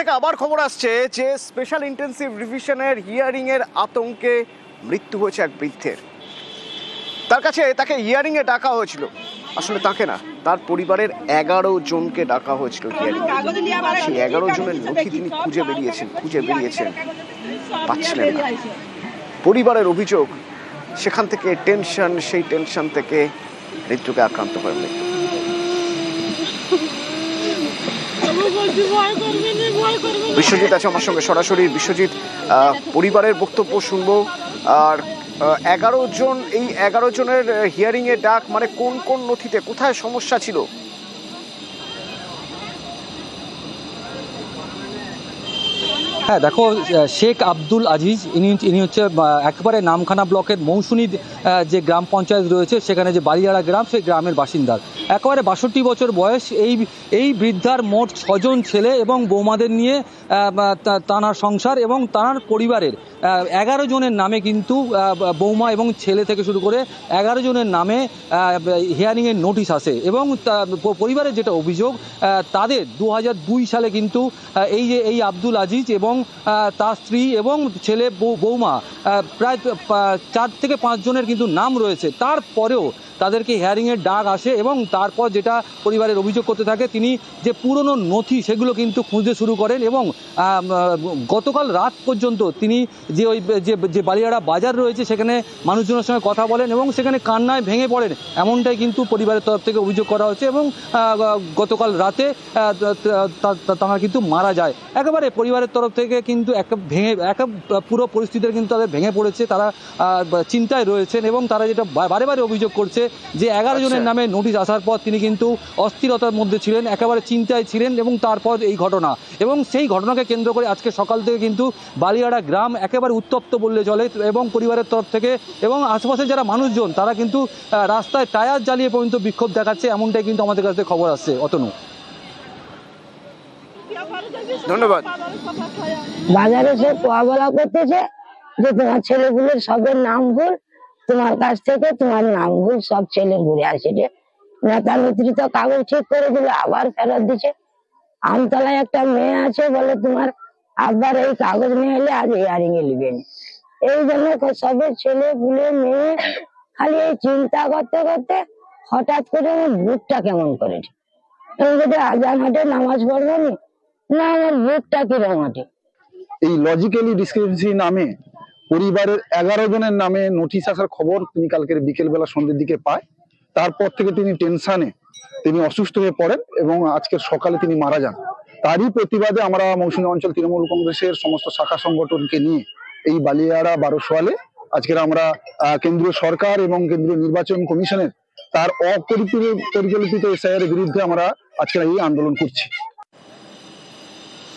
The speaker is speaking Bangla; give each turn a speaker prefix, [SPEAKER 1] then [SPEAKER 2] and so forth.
[SPEAKER 1] থেকে আবার খবর আসছে যে স্পেশাল ইন্টেন্সিভ রিভিশনের হিয়ারিং এর আতঙ্কে মৃত্যু হয়েছে এক বৃদ্ধের। তাকে হিয়ারিং এ ডাকা হয়েছিল, আসলে তাকে না, তার পরিবারের 11 জনকে ডাকা হয়েছিল হিয়ারিং এ। সেই 11 জনের নথি তিনি খুঁজে বেরিয়েছেন, পাচ্ছিলেন না। পরিবারের অভিযোগ, সেখান থেকে সেই টেনশন থেকে হৃদরোগে আক্রান্ত হয়ে মৃত্যু। বিশ্বজিৎ আছে আমার সঙ্গে সরাসরি। বিশ্বজিৎ, পরিবারের বক্তব্য শুনবো। আর 11 জন, এই 11 জনের হিয়ারিং এ ডাক, মানে কোন কোন নথিতে কোথায় সমস্যা ছিল?
[SPEAKER 2] হ্যাঁ দেখো, শেখ আব্দুল আজিজ ইনি হচ্ছে একেবারে নামখানা ব্লকের মৌসুনী যে গ্রাম পঞ্চায়েত রয়েছে, সেখানে যে বালিয়াড়া গ্রাম, সেই গ্রামের বাসিন্দা। একেবারে 62 বছর বয়স। এই বৃদ্ধার মোট 6 জন ছেলে এবং বৌমাদের নিয়ে তাঁর সংসার, এবং তাঁর পরিবারের 11 জনের নামে কিন্তু বৌমা এবং ছেলে থেকে শুরু করে 11 জনের নামে হিয়ারিংয়ের নোটিশ আসে। এবং পরিবারের যেটা অভিযোগ, তাদের 2002 সালে কিন্তু এই আব্দুল আজিজ এবং তার স্ত্রী এবং ছেলে বৌমা প্রায় 4 থেকে 5 জনের কিন্তু নাম রয়েছে। তারপরেও তাদেরকে হিয়ারিংয়ের ডাক আসে এবং তারপর যেটা পরিবারের অভিযোগ করতে থাকে, তিনি যে পুরনো নথি সেগুলো কিন্তু খুঁজতে শুরু করেন। এবং গতকাল রাত পর্যন্ত তিনি যে বালিয়াড়া বাজার রয়েছে সেখানে মানুষজনের সঙ্গে কথা বলেন এবং সেখানে কান্নায় ভেঙে পড়েন, এমনটাই কিন্তু পরিবারের তরফ থেকে অভিযোগ করা হচ্ছে। এবং গতকাল রাতে তারা কিন্তু মারা যায়। একেবারে পরিবারের তরফ থেকে কিন্তু পুরো পরিস্থিতির কিন্তু তাদের ভেঙে পড়েছে, তারা চিন্তায় রয়েছেন। এবং তারা যেটা বারে বারে অভিযোগ করছে যে 11 জনের নামে নোটিশ আসার পর তিনি কিন্তু অস্থিরতার মধ্যে ছিলেন, একেবারে চিন্তায় ছিলেন। এবং তারপর এই ঘটনা, এবং সেই ঘটনাকে কেন্দ্র করে আজকে সকাল থেকে কিন্তু বালিয়াড়া গ্রাম একেবারে উত্তপ্ত বললে চলে। এবং পরিবারের তরফ থেকে এবং আশেপাশে যারা মানুষজন, তারা কিন্তু রাস্তায় টায়ার জ্বালিয়ে পর্যন্ত বিক্ষোভ দেখাচ্ছে, এমনটাই কিন্তু আমাদের কাছে খবর আসছে। অতনু,
[SPEAKER 1] ধন্যবাদ।
[SPEAKER 3] বাজারে সে কোয়া বলা করতেছে যে তোমার ছেলেগুলোর সবের নাম ভুল, তোমার কাছ থেকে তোমার নাম ভুল, সব ছেলে ঘুরে আসে। নেতা নেতৃত্ব কাগজ ঠিক করে দিলে আবার ফেরত দিচ্ছে। আমতলায় একটা মেয়ে আছে, বলে তোমার আবার এই কাগজ নিয়ে এলে আজ হিয়ারিং এ নিবেন। এই জন্য সবের ছেলে গুলে মেয়ে খালি এই চিন্তা করতে করতে হঠাৎ করে আমার বুকটা কেমন করে, আজান হাটে নামাজ পড়বো না, আমার বুকটা কিরম হাটে।
[SPEAKER 4] এই লজিক্যালি ডিসক্রিপেন্সি নামে পরিবারের 11 জনের নামে নোটিশ আসার খবর তিনি কালকের বিকেল বেলা সন্ধ্যের দিকে পায়। তারপর থেকে তিনি টেনশনে, তিনি অসুস্থ হয়ে পড়েন এবং আজকের সকালে তিনি মারা যান। তারই প্রতিবাদে আমরা মৌসুমী অঞ্চল তৃণমূল কংগ্রেসের সমস্ত শাখা সংগঠনকে নিয়ে এই বালিয়াড়া 12 আজকের আমরা কেন্দ্রীয় সরকার এবং কেন্দ্রীয় নির্বাচন কমিশনের তার অপরিকল্পিত এসআইআর বিরুদ্ধে আমরা আজকের এই আন্দোলন করছি।